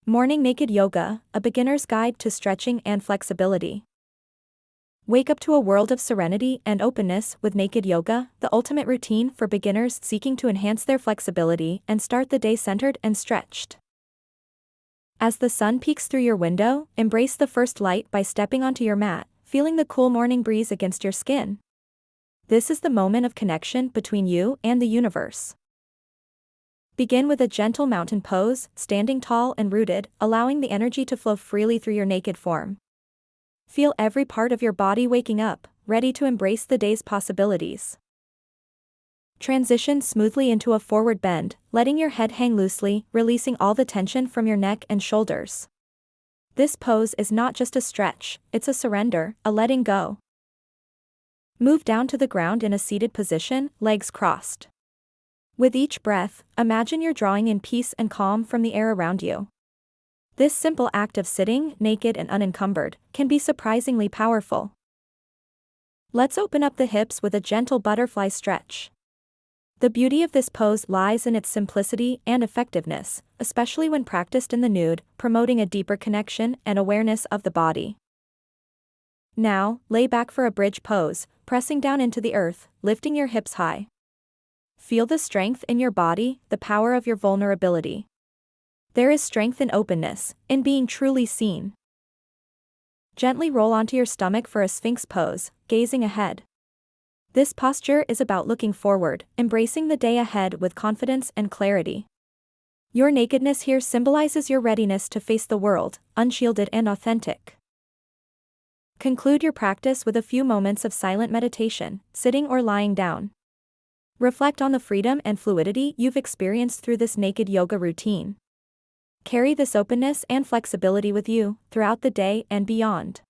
Morning Naked Yoga, a beginner's guide to stretching and flexibility. Wake up to a world of serenity and openness with Naked Yoga, the ultimate routine for beginners seeking to enhance their flexibility and start the day centered and stretched. As the sun peeks through your window, embrace the first light by stepping onto your mat, feeling the cool morning breeze against your skin. This is the moment of connection between you and the universe. Begin with a gentle mountain pose, standing tall and rooted, allowing the energy to flow freely through your naked form. Feel every part of your body waking up, ready to embrace the day's possibilities. Transition smoothly into a forward bend, letting your head hang loosely, releasing all the tension from your neck and shoulders. This pose is not just a stretch, it's a surrender, a letting go. Move down to the ground in a seated position, legs crossed. With each breath, imagine you're drawing in peace and calm from the air around you. This simple act of sitting, naked and unencumbered, can be surprisingly powerful. Let's open up the hips with a gentle butterfly stretch. The beauty of this pose lies in its simplicity and effectiveness, especially when practiced in the nude, promoting a deeper connection and awareness of the body. Now, lay back for a bridge pose, pressing down into the earth, lifting your hips high. Feel the strength in your body, the power of your vulnerability. There is strength in openness, in being truly seen. Gently roll onto your stomach for a sphinx pose, gazing ahead. This posture is about looking forward, embracing the day ahead with confidence and clarity. Your nakedness here symbolizes your readiness to face the world, unshielded and authentic. Conclude your practice with a few moments of silent meditation, sitting or lying down. Reflect on the freedom and fluidity you've experienced through this naked yoga routine. Carry this openness and flexibility with you throughout the day and beyond.